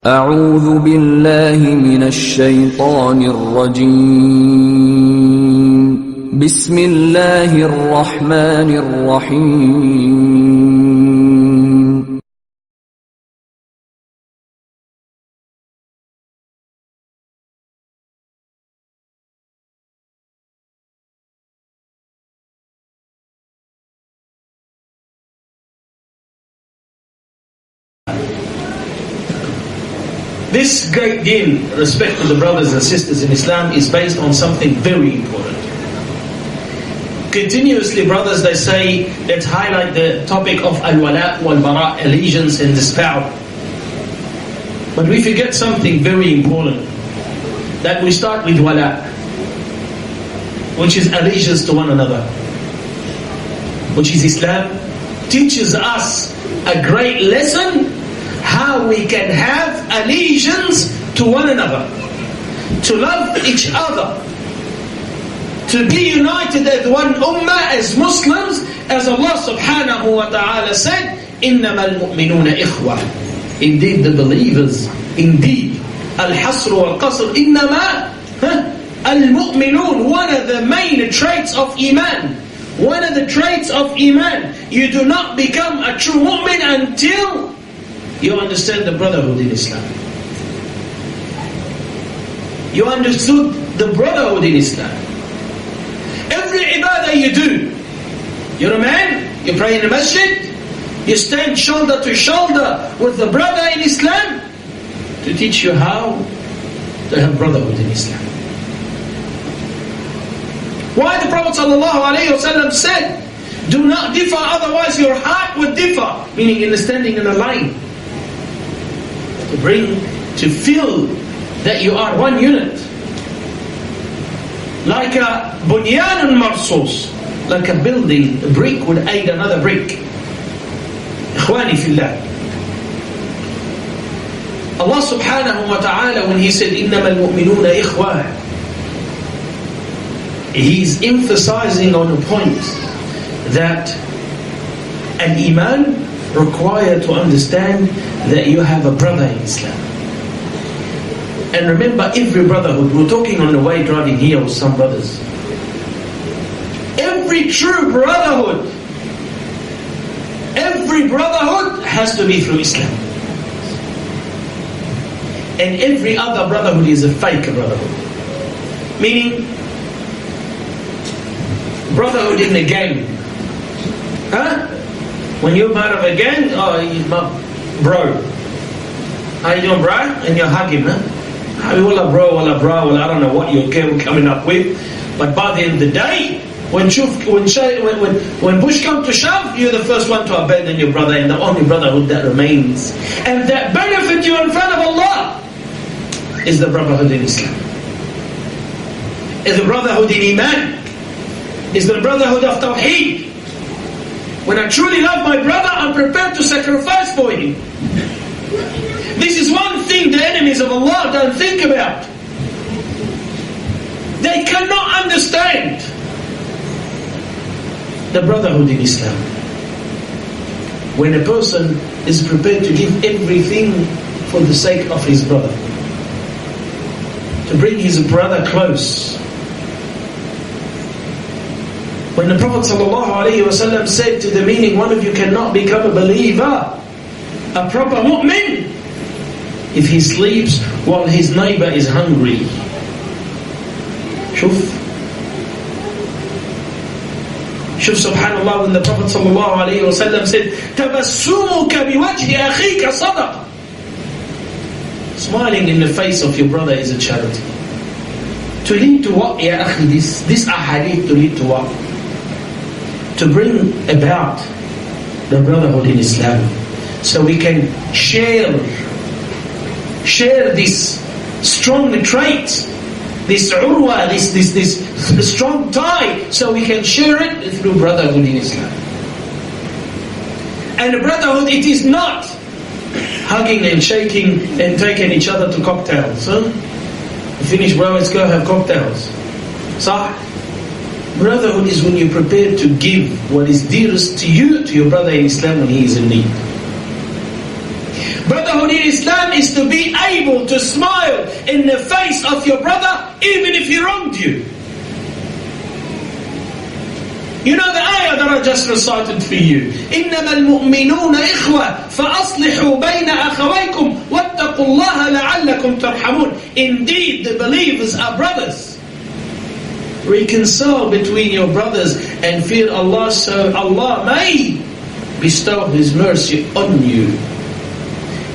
أعوذ بالله من الشيطان الرجيم بسم الله الرحمن الرحيم This great deen, respect to the brothers and sisters in Islam, is based on something very important. Continuously, brothers, they say, let's highlight the topic of al-wala wal-bara, allegiance and despower. But we forget something very important, that we start with wala, which is allegiance to one another, which is Islam, teaches us a great lesson how we can have allegiance to one another, to love each other, to be united as one ummah, as Muslims, as Allah subhanahu wa ta'ala said, إِنَّمَا الْمُؤْمِنُونَ إِخْوَةً. Indeed the believers, indeed, al-hasr wal-qasr, إِنَّمَا al-mu'minun, one of the main traits of Iman. One of the traits of Iman. You do not become a true mu'min until you understand the brotherhood in Islam. You understood the brotherhood in Islam. Every ibadah you do, you're a man, you pray in the masjid, you stand shoulder to shoulder with the brother in Islam to teach you how to have brotherhood in Islam. Why the Prophet ﷺ said, do not differ, otherwise your heart would differ, meaning in the standing in a line. To feel that you are one unit. Like a bunyanun marsus, like a building, a brick would aid another brick. Ikhwani fillah. Allah subhanahu wa ta'ala, when He said, إِنَّمَا الْمُؤْمِنُونَ إِخْوَةً, He's emphasizing on the point that an iman required to understand that you have a brother in Islam. And remember, every brotherhood, we're talking on the way driving here with some brothers, every true brotherhood has to be through Islam. And every other brotherhood is a fake brotherhood. Meaning, brotherhood in the gang. When you're part of a gang, oh, he's my bro. How you doing, bro? And you hug him, Wallah bro, I don't know what you're coming up with. But by the end of the day, when push comes to shove, you're the first one to abandon your brother, and the only brotherhood that remains, and that benefit you in front of Allah, is the brotherhood in Islam. Is the brotherhood in Iman. Is the brotherhood of Tawheed. When I truly love my brother, I'm prepared to sacrifice for him. This is one thing the enemies of Allah don't think about. They cannot understand the brotherhood in Islam. When a person is prepared to give everything for the sake of his brother, to bring his brother close. When the Prophet ﷺ said to the meaning, one of you cannot become a believer, a proper mu'min, if he sleeps while his neighbor is hungry. Shuf subhanallah, when the Prophet ﷺ said, تَبَسُّمُكَ بِوَجْهِ أَخِيكَ صَدَقَ, smiling in the face of your brother is a charity. To lead to what, ya akhi? This ahadith to lead to what? To bring about the brotherhood in Islam, so we can share this strong trait, this urwa, this strong tie, so we can share it through brotherhood in Islam. And the brotherhood, it is not hugging and shaking and taking each other to cocktails. Finish, bro, let's go have cocktails. Sah. Brotherhood is when you're prepared to give what is dearest to you, to your brother in Islam when he is in need. Brotherhood in Islam is to be able to smile in the face of your brother even if he wronged you. You know the ayah that I just recited for you. إِنَّمَا الْمُؤْمِنُونَ إِخْوَةً فَأَصْلِحُوا بَيْنَ أَخَوَيْكُمْ وَاتَّقُوا اللَّهَ لَعَلَّكُمْ تَرْحَمُونَ. Indeed, the believers are brothers. Reconcile between your brothers and fear Allah, so Allah may bestow His mercy on you.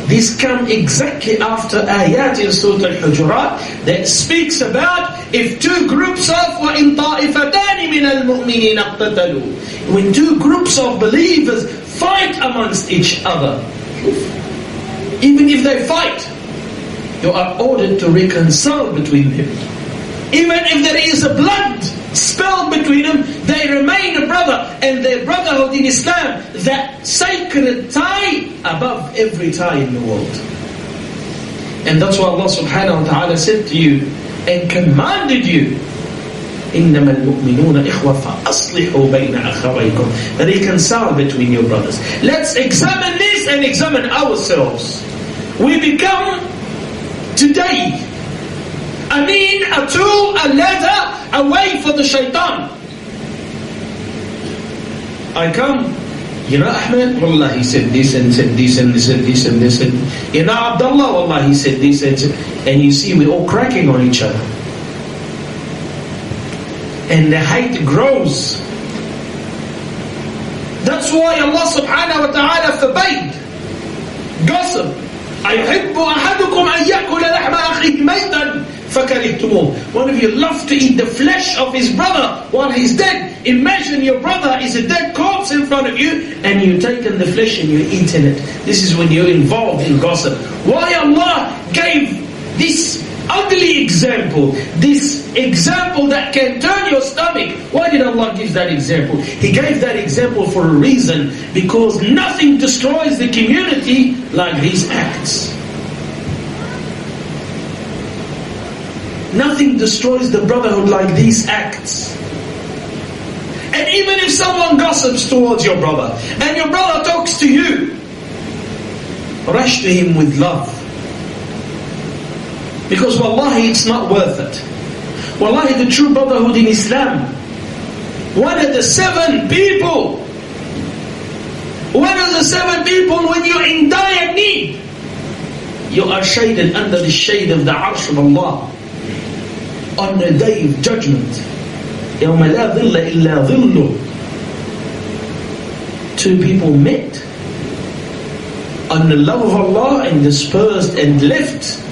This comes exactly after ayat in Surah Al-Hujurat that speaks about if two groups of وَإِن طَائِفَتَانِ مِنَ الْمُؤْمِنِينَ اقْتَتَلُوا, when two groups of believers fight amongst each other, even if they fight, you are ordered to reconcile between them. Even if there is a blood spilled between them, they remain a brother, and their brotherhood in Islam, that sacred tie above every tie in the world. And that's what Allah subhanahu wa ta'ala said to you and commanded you. إِنَّمَا الْمُؤْمِنُونَ إِخْوَةً فَأَصْلِحُوا بَيْنَ أَخَوَيْكُمْ. Reconcile between your brothers. Let's examine this and examine ourselves. We become today a mean, a tool, a ladder, a way for the shaitan. I come, you know Ahmed, Wallah he said this and said this and said this and this, and you know Abdullah, Wallah he said this and you see we're all cracking on each other. And the hate grows. That's why Allah subhanahu wa ta'ala forbade gossip. أَيُحِبُّ أَحَدُكُمْ أَنْ يَأْكُلَ لَحْمَ أَخِيهِ مَيْتًا فَكَرِهْتُمُوهُ. One of you loves to eat the flesh of his brother while he's dead. Imagine your brother is a dead corpse in front of you and you're taking the flesh and you're eating it. This is when you're involved in gossip. Why Allah gave this ugly example, this example that can turn your stomach? Why did Allah give that example? He gave that example for a reason, because nothing destroys the community like these acts. Nothing destroys the brotherhood like these acts. And even if someone gossips towards your brother, and your brother talks to you, rush to him with love. Because wallahi, it's not worth it. Wallahi, the true brotherhood in Islam, one of the seven people when you're in dire need, you are shaded under the shade of the arsh of Allah on the day of judgment. يَوْمَ لَا ظِلَّ إِلَّا ظِلُّ. Two people met on the love of Allah and dispersed and left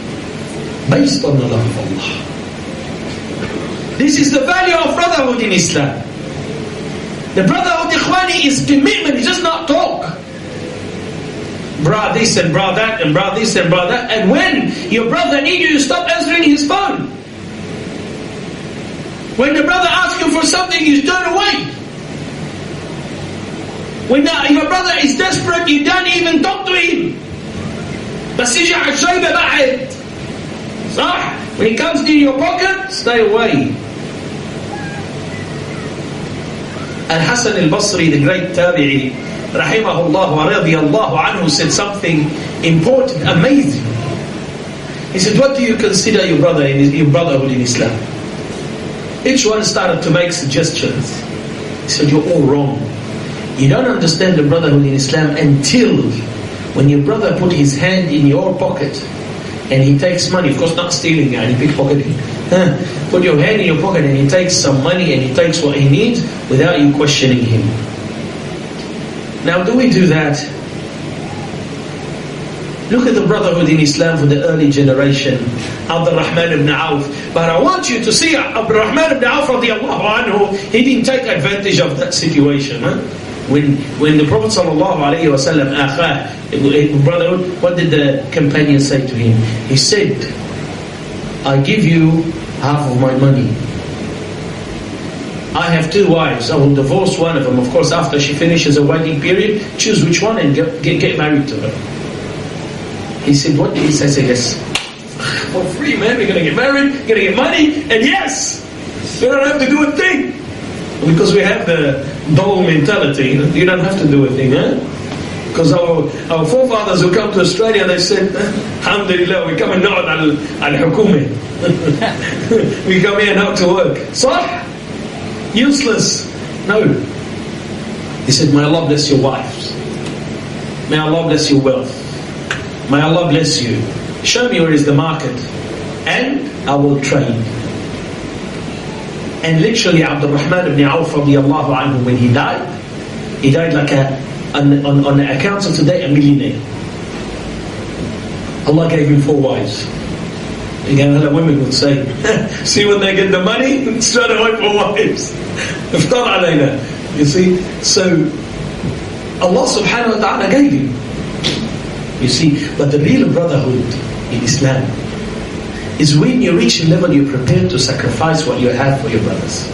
based on the love of Allah. This is the value of brotherhood in Islam. The brotherhood, ikhwani, is commitment. It's just not talk. Bra this and bra that and bra this and bra that. And when your brother needs you, you stop answering his phone. When the brother asks you for something, you turn away. When your brother is desperate, you don't even talk to him. بس يجي على الشيبة بعد. صح? When it comes to your pocket, stay away. Al-Hasan al-Basri, the great tabi'i, rahimahullah wa radiyallahu anhu, said something important, amazing. He said, what do you consider your brotherhood in Islam? Each one started to make suggestions. He said, you're all wrong. You don't understand the brotherhood in Islam until when your brother put his hand in your pocket and he takes money, of course not stealing, and he pickpocketing. Put your hand in your pocket and he takes some money and he takes what he needs without you questioning him. Now, do we do that? Look at the brotherhood in Islam for the early generation, Abdurrahman ibn Auf. But I want you to see Abdurrahman ibn Auf radiallahu anhu, he didn't take advantage of that situation. When the Prophet sallallahu alayhi wa sallam brotherhood, what did the companion say to him? He said, I give you half of my money. I have two wives. I will divorce one of them. Of course, after she finishes a wedding period, choose which one and get married to her. He said, what did he say? I said, yes. For free, man. We're going to get married, going to get money, and yes, we don't have to do a thing. Because we have the dull mentality, you don't have to do a thing, huh? Because our forefathers who come to Australia, they said, Alhamdulillah, we come and not al-hukumah. We come here not to work. Sah? Useless. No. He said, may Allah bless your wives. May Allah bless your wealth. May Allah bless you. Show me where is the market. And I will trade. And literally, Abdul Rahman ibn Auf radiallahu anhu, when he died like on the accounts of today, a millionaire. Allah gave him 4 wives. Again, other women would say, see when they get the money, straight away 4 wives. Iftar alayna. You see, so Allah subhanahu wa ta'ala gave him. You see, but the real brotherhood in Islam is when you reach a level you're prepared to sacrifice what you have for your brothers.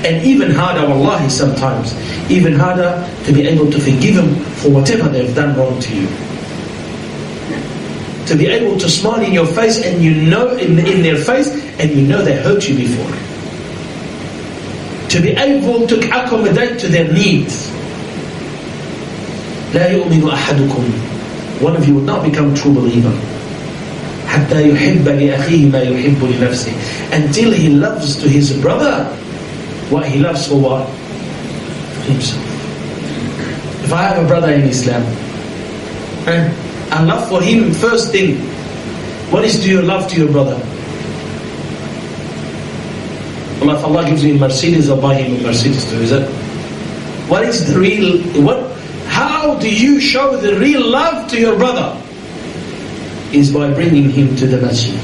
And even harder, wallahi, sometimes, even harder to be able to forgive them for whatever they've done wrong to you. To be able to smile in your face and you know in their face and you know they hurt you before. To be able to accommodate to their needs. لا يؤمن أحدكم. One of you will not become a true believer. حتى يحب لأخيه ما يحب لنفسه. Until he loves to his brother what he loves for what? For himself. If I have a brother in Islam, I love for him, first thing, what is your love to your brother? Well, if Allah gives you a Mercedes, I'll buy him a Mercedes too, is it? What is the real, how do you show the real love to your brother? Is by bringing him to the masjid.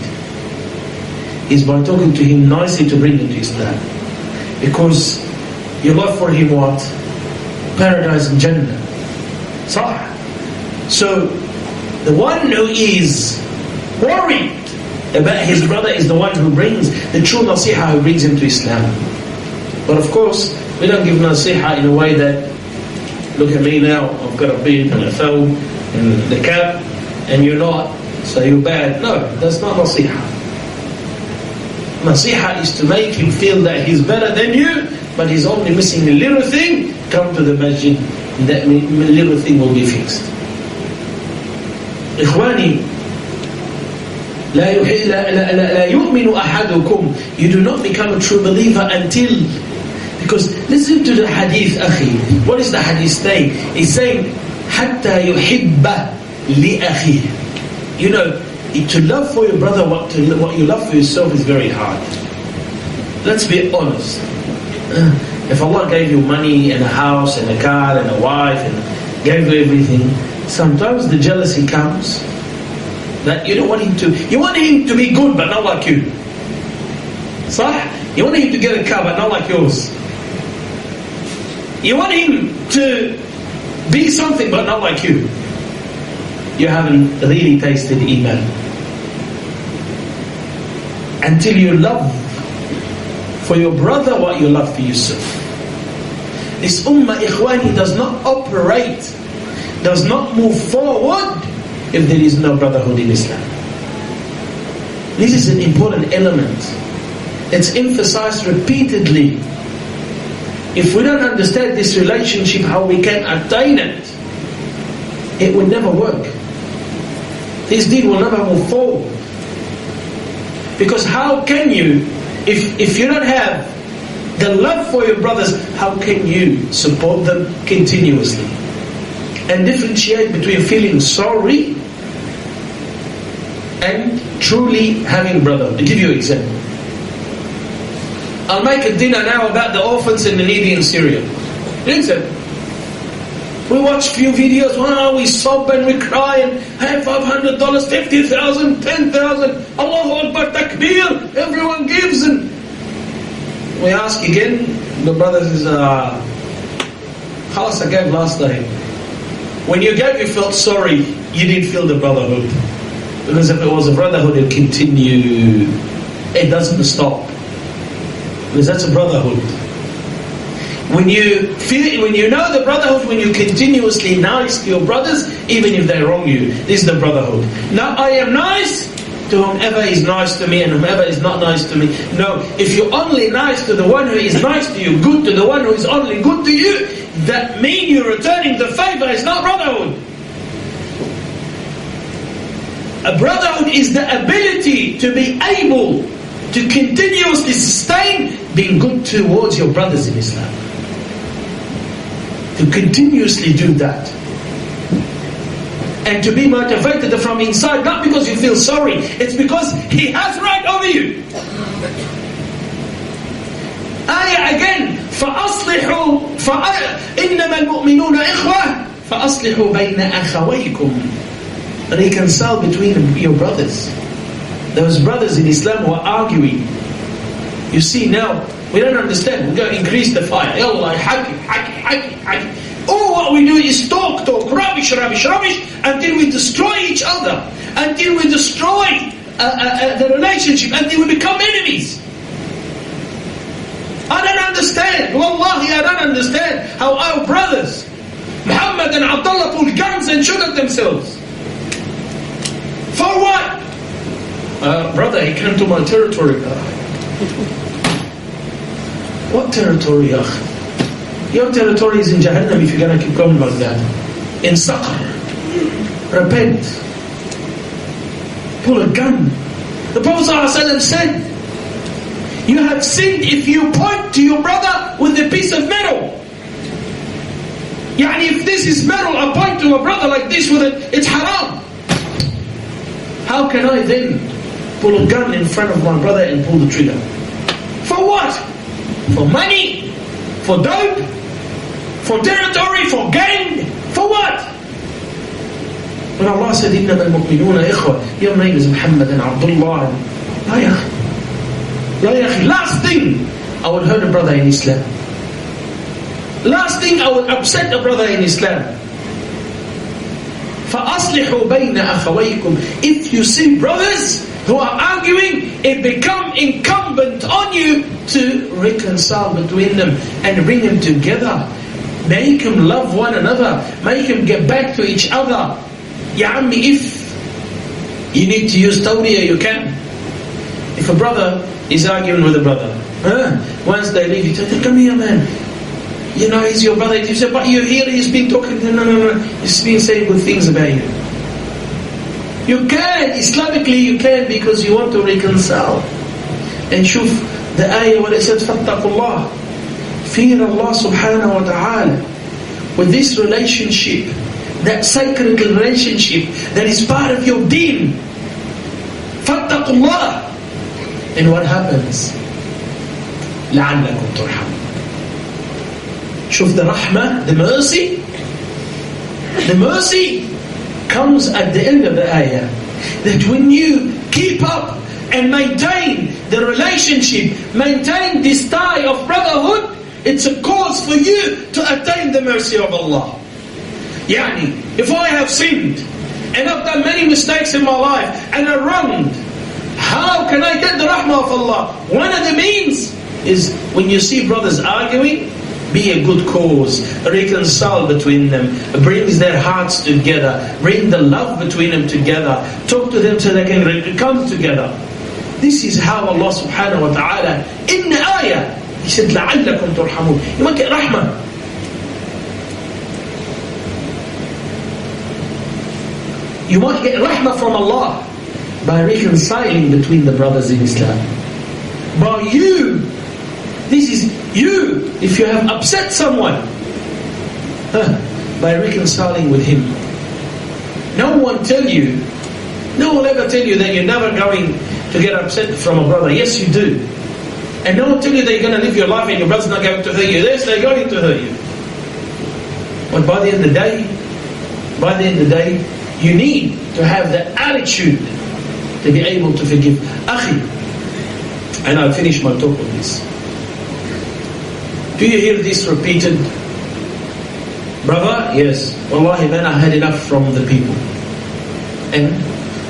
Is by talking to him nicely to bring him to Islam. Because your love for him what? Paradise and Jannah. Sah. So, the one who is worried about his brother is the one who brings the true nasiha, who brings him to Islam. But of course, we don't give nasiha in a way that, look at me now, I've got a beard and a thawb and the cap, and you're not, so you're bad. No, that's not nasiha. Nasiha is to make him feel that he's better than you, but he's only missing a little thing. Come to the masjid, that little thing will be fixed. Ikhwani, لا يؤمن أحدكم. You do not become a true believer until, because listen to the hadith, akhi. What is the hadith saying? It's saying, حتى يحب لأخيه. You know, to love for your brother what you love for yourself is very hard. Let's be honest. If Allah gave you money and a house and a car and a wife and gave you everything, sometimes the jealousy comes that you don't want him to. You want him to be good but not like you. Sah? You want him to get a car but not like yours. You want him to be something but not like you. You haven't really tasted Iman. Until you love for your brother what you love for yourself. This ummah, ikhwani, does not operate, does not move forward if there is no brotherhood in Islam. This is an important element. It's emphasized repeatedly. If we don't understand this relationship, how we can attain it, it will never work. This deed will never move forward. Because how can you, if you don't have the love for your brothers, how can you support them continuously? And differentiate between feeling sorry and truly having brotherhood. To give you an example. I'll make a dinner now about the orphans and the needy in Syria. Listen. We watch few videos, wow, we sob and we cry and have $500, $50,000, $10,000, Allahu Akbar, takbir, everyone gives, and we ask again, the brother says, khalas, I gave last time. When you gave, you felt sorry, you didn't feel the brotherhood. Because if it was a brotherhood, it would continue, it doesn't stop. Because that's a brotherhood. When you know the brotherhood, when you continuously nice to your brothers, even if they wrong you, this is the brotherhood. Now I am nice to whomever is nice to me and whomever is not nice to me. No, if you're only nice to the one who is nice to you, good to the one who is only good to you, that means you're returning the favor. It's not brotherhood. A brotherhood is the ability to be able to continuously sustain being good towards your brothers in Islam. To continuously do that. And to be motivated from inside, not because you feel sorry, it's because he has right over you. Ayah again, فَأَصْلِحُوا إِنَّمَا الْمُؤْمِنُونَ إِخْوَةً فَأَصْلِحُوا بَيْنَ أَخَوَيْكُمْ. Reconcile between your brothers. Those brothers in Islam who are arguing. You see now, we don't understand. We're going to increase the fire. Yallah, haki. All what we do is talk, rubbish, until we destroy each other. Until we destroy the relationship. Until we become enemies. I don't understand. Wallahi, I don't understand how our brothers, Muhammad and Abdullah, pull guns and shoot at themselves. For what? Brother, he came to my territory. What territory, akh? Your territory is in Jahannam if you're going to keep going like that. In Saqr. Repent. Pull a gun. The Prophet ﷺ said, you have sinned if you point to your brother with a piece of metal. Yani if this is metal, I point to a brother like this with it, it's haram. How can I then pull a gun in front of my brother and pull the trigger? For what? For money? For dope? For territory? For gang? For what? When Allah said, إِنَّمَا الْمُؤْمِنُونَ إِخْوَةً, your name is Muhammad and Abdullah. Last thing, I would hurt a brother in Islam. Last thing, I would upset a brother in Islam. فَأَصْلِحُوا بَيْنَ أَخَوَيْكُمْ. If you see brothers who are arguing, it becomes incumbent on you to reconcile between them and bring them together. Make them love one another. Make them get back to each other. Ya Ammi, if you need to use tawriyah, you can. If a brother is arguing with a brother, once they leave, you say, come here, man. You know, he's your brother. You say, but you hear he's been talking. No. He's been saying good things about you. You can, Islamically you can, because you want to reconcile. And shuf, the ayah when it says, فَاتَّقُوا اللَّهِ, fear Allah subhanahu wa ta'ala. With this relationship, that sacred relationship that is part of your deen. فَاتَّقُوا اللَّهِ. And what happens? لَعَلَّكُمْ تُرْحَمُونَ. Shuf, the rahmah, the mercy comes at the end of the ayah. That when you keep up and maintain the relationship, maintain this tie of brotherhood, it's a cause for you to attain the mercy of Allah. Yani, if I have sinned and I've done many mistakes in my life and I wronged, how can I get the rahmah of Allah? One of the means is when you see brothers arguing, be a good cause, reconcile between them, brings their hearts together, bring the love between them together, talk to them so they can come together. This is how Allah subhanahu wa ta'ala, in the ayah, He said, لَعَلَّكُمْ تُرْحَمُونَ. You might get rahmah. You might get rahmah from Allah by reconciling between the brothers in Islam. By you, this is you, if you have upset someone, by reconciling with him. No one will ever tell you that you're never going to get upset from a brother. Yes, you do. And no one tell you that you're going to live your life and your brother's not going to hurt you. Yes, they're going to hurt you. But by the end of the day, you need to have that attitude to be able to forgive. Akhi, and I'll finish my talk with this. Do you hear this repeated? Brother, yes. Wallahi man, I had enough from the people. And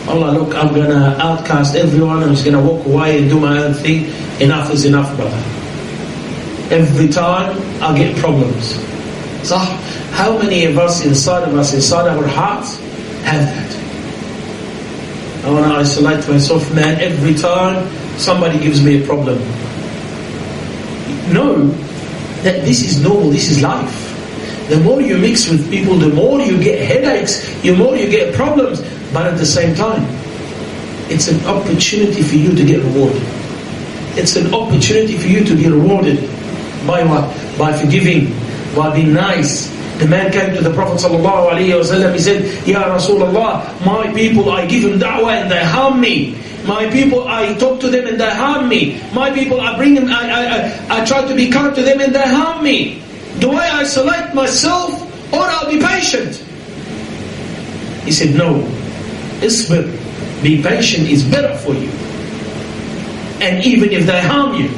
Allah, look, I'm going to outcast everyone. I'm just going to walk away and do my own thing. Enough is enough, brother. Every time I get problems. So how many of us, inside our hearts, have that? I want to isolate myself, man. Every time somebody gives me a problem. Know that this is normal, this is life. The more you mix with people, the more you get headaches, the more you get problems. But at the same time, it's an opportunity for you to get rewarded. It's an opportunity for you to be rewarded. By what? By forgiving, by being nice. The man came to the Prophet ﷺ, he said, Ya Rasulullah, my people, I give them da'wah and they harm me. My people, I talk to them and they harm me. My people, I bring them, I try to be kind to them and they harm me. Do I isolate myself or I'll be patient? He said, no. Isbir, be patient is better for you. And even if they harm you,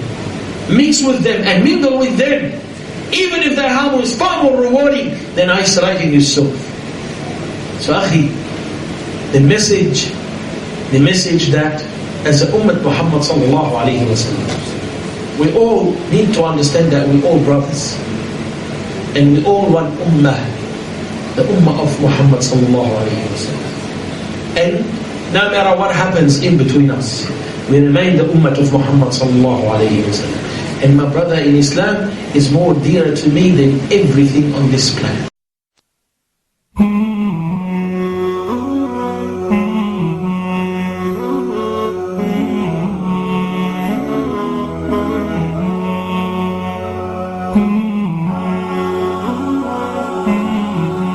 mix with them and mingle with them. Even if their harm is far more rewarding than isolating yourself. So akhi, the message that as the Ummah Muhammad sallallahu alayhi wa sallam, we all need to understand that we're all brothers. And we all one Ummah, the Ummah of Muhammad sallallahu alayhi wa sallam. And no matter what happens in between us, we remain the Ummah of Muhammad sallallahu alayhi wa sallam. And my brother in Islam is more dear to me than everything on this planet.